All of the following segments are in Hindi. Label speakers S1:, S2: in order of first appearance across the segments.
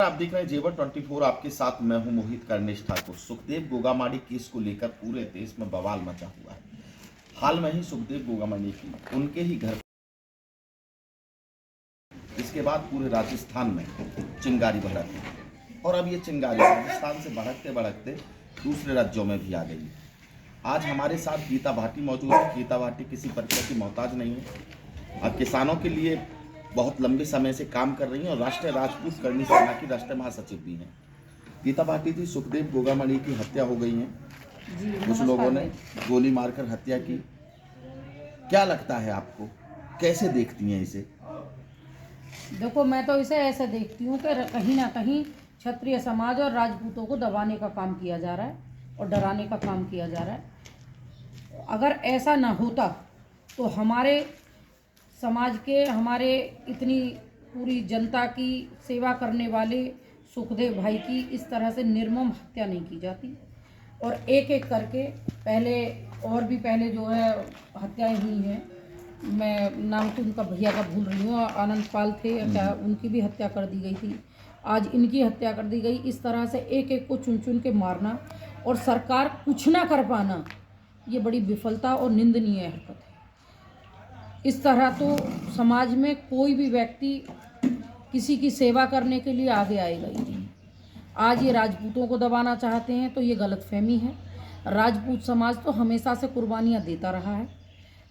S1: आप देख रहे हैं जेवर 24। आपके साथ मैं हूं मोहित कर्णेश ठाकुर। सुखदेव गोगामाड़ी केस को लेकर पूरे देश में बवाल मचा हुआ है। हाल में ही सुखदेव गोगामाड़ी की उनके ही घर, इसके बाद पूरे राजस्थान में चिंगारी भड़की और अब ये चिंगारी राजस्थान से भड़कते भड़कते दूसरे राज्यों में भी आ गई। आज हमारे साथ गीता भाटी मौजूद है। गीता भाटी किसी परिचय की मोहताज नहीं है। किसानों के लिए बहुत लंबे समय से काम कर रही हैं और राष्ट्रीय राजपूत करणी सेना की राष्ट्रीय महासचिव भी हैं। गीता भाटी जी, सुखदेव गोगामाड़ी की हत्या हो गई है, कुछ लोगों ने गोली मारकर हत्या की। क्या लगता है आपको, कैसे देखती हैं इसे?
S2: देखो, मैं तो इसे ऐसे देखती हूँ कि कहीं ना कहीं क्षत्रिय समाज और राजपूतों को दबाने का काम किया जा रहा है और डराने का काम किया जा रहा है। अगर ऐसा ना होता तो हमारे समाज के, हमारे इतनी पूरी जनता की सेवा करने वाले सुखदेव भाई की इस तरह से निर्मम हत्या नहीं की जाती। और एक एक करके पहले जो है हत्याएं हुई हैं। मैं नाम तो उनका भैया का भूल रही हूँ, आनंद पाल थे क्या, उनकी भी हत्या कर दी गई थी। आज इनकी हत्या कर दी गई। इस तरह से एक एक को चुन चुन के मारना और सरकार कुछ ना कर पाना, ये बड़ी विफलता और निंदनीय हरकत है। इस तरह तो समाज में कोई भी व्यक्ति किसी की सेवा करने के लिए आगे आएगा ही नहीं। आज ये राजपूतों को दबाना चाहते हैं तो ये गलतफहमी है। राजपूत समाज तो हमेशा से कुर्बानियाँ देता रहा है।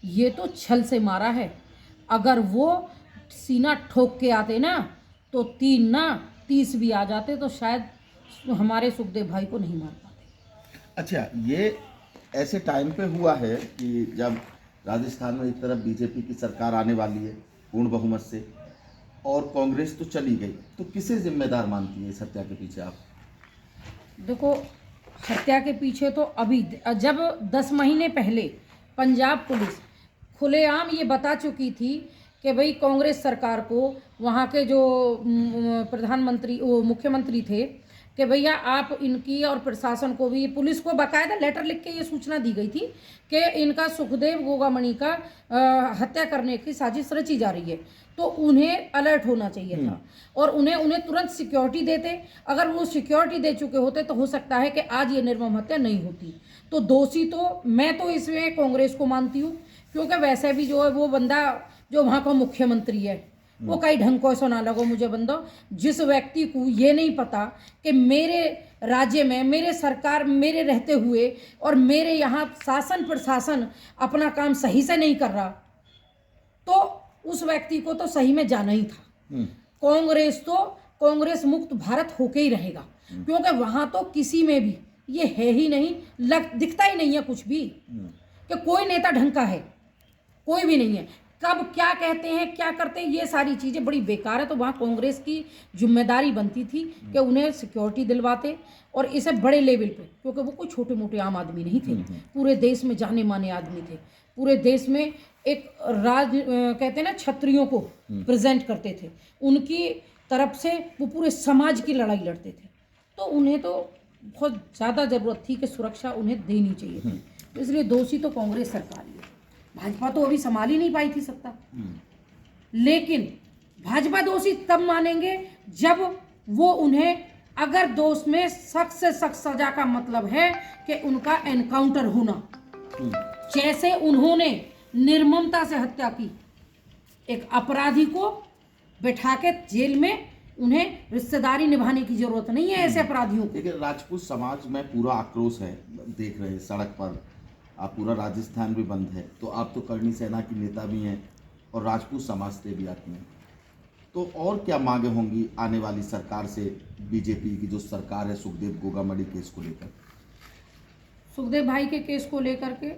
S2: ये तो छल से मारा है। अगर वो सीना ठोक के आते ना तो 3 ना 30 भी आ जाते तो शायद हमारे सुखदेव भाई को नहीं मार पाते।
S1: अच्छा, ये ऐसे टाइम पे हुआ है कि जब राजस्थान में एक तरफ बीजेपी की सरकार आने वाली है पूर्ण बहुमत से और कांग्रेस तो चली गई, तो किसे जिम्मेदार मानती है इस हत्या के पीछे आप?
S2: देखो, हत्या के पीछे तो अभी जब 10 महीने पहले पंजाब पुलिस खुलेआम ये बता चुकी थी कि भाई कांग्रेस सरकार को, वहाँ के जो मुख्यमंत्री थे कि भैया आप इनकी और प्रशासन को भी, पुलिस को बाकायदा लेटर लिख के ये सूचना दी गई थी कि इनका सुखदेव गोगामाड़ी का हत्या करने की साजिश रची जा रही है, तो उन्हें अलर्ट होना चाहिए था और उन्हें तुरंत सिक्योरिटी देते। अगर वो सिक्योरिटी दे चुके होते तो हो सकता है कि आज ये निर्मम हत्या नहीं होती। तो दोषी तो मैं तो इसमें कांग्रेस को मानती हूँ, क्योंकि वैसे भी जो है वो बंदा जो वहाँ का मुख्यमंत्री है वो कई ढंग को ऐसा ना लगो मुझे बंदो, जिस व्यक्ति को ये नहीं पता कि मेरे राज्य में मेरे सरकार मेरे रहते हुए और मेरे यहाँ शासन प्रशासन अपना काम सही से नहीं कर रहा, तो उस व्यक्ति को तो सही में जाना ही था। कांग्रेस मुक्त भारत होके ही रहेगा, क्योंकि वहाँ तो किसी में भी ये है ही नहीं, दिखता ही नहीं है कुछ भी कि कोई नेता ढंग का है, कोई भी नहीं है। कब क्या कहते हैं, क्या करते हैं, ये सारी चीज़ें बड़ी बेकार है। तो वहाँ कांग्रेस की जिम्मेदारी बनती थी कि उन्हें सिक्योरिटी दिलवाते और इसे बड़े लेवल पे, क्योंकि वो कोई छोटे मोटे आम आदमी नहीं थे, पूरे देश में जाने माने आदमी थे। पूरे देश में एक कहते हैं ना, क्षत्रियों को प्रेजेंट करते थे। उनकी तरफ से वो पूरे समाज की लड़ाई लड़ते थे। तो उन्हें तो बहुत ज़्यादा ज़रूरत थी कि सुरक्षा उन्हें देनी चाहिए थी। तो इसलिए दोषी तो कांग्रेस सरकार ही है। भाजपा तो अभी संभाल ही नहीं पाई थी सत्ता। लेकिन भाजपा दोषी तब मानेंगे जब वो उन्हें, अगर दोष में सख्त से सख्त सजा का मतलब है कि उनका एनकाउंटर होना, जैसे उन्होंने निर्ममता से हत्या की, एक अपराधी को बैठा के जेल में, उन्हें रिश्तेदारी निभाने की जरूरत नहीं है ऐसे अपराधियों को।
S1: लेकिन राजपूत समाज में पूरा आक्रोश है, देख रहे हैं सड़क पर, आप पूरा राजस्थान भी बंद है। तो आप तो करणी सेना की नेता भी हैं और राजपूत समाज से भी आती हैं, तो और क्या मांगे होंगी आने वाली सरकार से, बीजेपी की जो सरकार है, सुखदेव गोगामाड़ी केस को लेकर?
S2: सुखदेव भाई के केस को लेकर के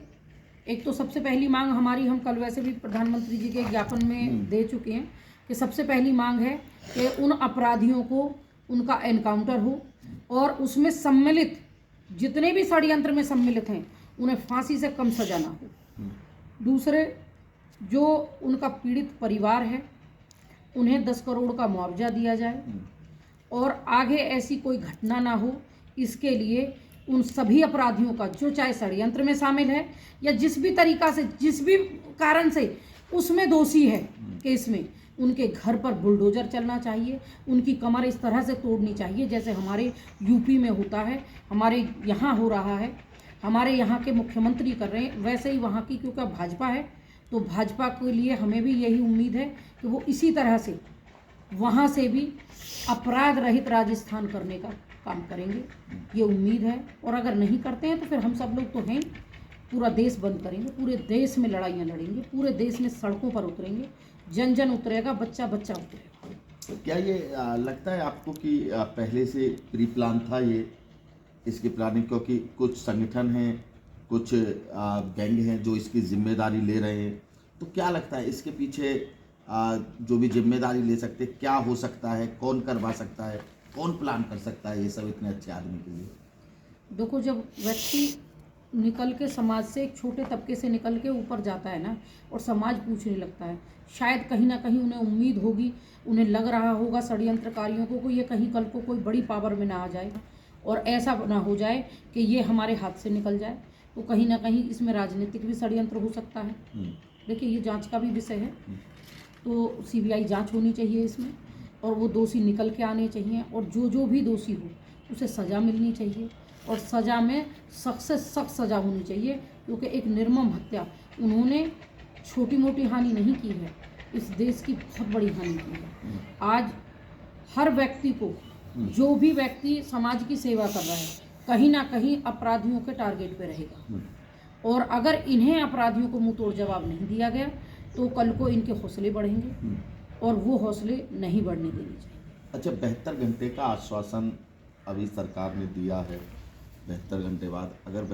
S2: एक तो सबसे पहली मांग हमारी, हम कल वैसे भी प्रधानमंत्री जी के ज्ञापन में दे चुके हैं कि सबसे पहली मांग है कि उन अपराधियों को, उनका एनकाउंटर हो और उसमें सम्मिलित जितने भी षड्यंत्र में सम्मिलित हैं उन्हें फांसी से कम सजा ना हो। दूसरे, जो उनका पीड़ित परिवार है उन्हें 10 करोड़ का मुआवजा दिया जाए और आगे ऐसी कोई घटना ना हो, इसके लिए उन सभी अपराधियों का, जो चाहे षड्यंत्र में शामिल है या जिस भी तरीका से, जिस भी कारण से उसमें दोषी है, केस में उनके घर पर बुलडोजर चलना चाहिए, उनकी कमर इस तरह से तोड़नी चाहिए जैसे हमारे यूपी में होता है, हमारे यहाँ हो रहा है, हमारे यहाँ के मुख्यमंत्री कर रहे हैं, वैसे ही वहाँ की क्योंकि भाजपा है तो भाजपा के लिए हमें भी यही उम्मीद है कि वो इसी तरह से वहाँ से भी अपराध रहित राजस्थान करने का काम करेंगे, ये उम्मीद है। और अगर नहीं करते हैं तो फिर हम सब लोग तो हैं, पूरा देश बंद करेंगे, पूरे देश में लड़ाइयाँ लड़ेंगे, पूरे देश में सड़कों पर उतरेंगे, जन जन उतरेगा, बच्चा बच्चा उतरेगा।
S1: तो क्या ये लगता है आपको कि पहले से प्री प्लान था ये इसकी प्लानिंग, क्योंकि कुछ संगठन हैं, कुछ गैंग हैं जो इसकी जिम्मेदारी ले रहे हैं, तो क्या लगता है इसके पीछे जो भी जिम्मेदारी ले सकते, क्या हो सकता है, कौन करवा सकता है, कौन प्लान कर सकता है ये सब इतने अच्छे आदमी के लिए?
S2: देखो, जब व्यक्ति निकल के समाज से, एक छोटे तबके से निकल के ऊपर जाता है ना, और समाज पूछने लगता है, शायद कहीं ना कहीं उन्हें उम्मीद होगी, उन्हें लग रहा होगा षड्यंत्रकारियों को ये कहीं कल को कोई बड़ी पावर में ना आ जाए और ऐसा ना हो जाए कि ये हमारे हाथ से निकल जाए, तो कहीं ना कहीं इसमें राजनीतिक भी षड्यंत्र हो सकता है। देखिए, ये जांच का भी विषय है, तो सीबीआई जांच होनी चाहिए इसमें, और वो दोषी निकल के आने चाहिए, और जो भी दोषी हो उसे सज़ा मिलनी चाहिए, और सज़ा में सख्त से सख्त सज़ा होनी चाहिए, क्योंकि एक निर्मम हत्या, उन्होंने छोटी मोटी हानि नहीं की है, इस देश की बहुत बड़ी हानि की है। आज हर व्यक्ति को, जो भी व्यक्ति समाज की सेवा कर रहा है, कहीं ना कहीं अपराधियों के टारगेट पे रहेगा, और अगर इन्हें अपराधियों को मुंह तोड़ जवाब नहीं दिया गया तो कल को इनके हौसले बढ़ेंगे, और वो हौसले नहीं बढ़ने देने चाहिए।
S1: अच्छा, 72 घंटे का आश्वासन अभी सरकार ने दिया है, 72 घंटे बाद अगर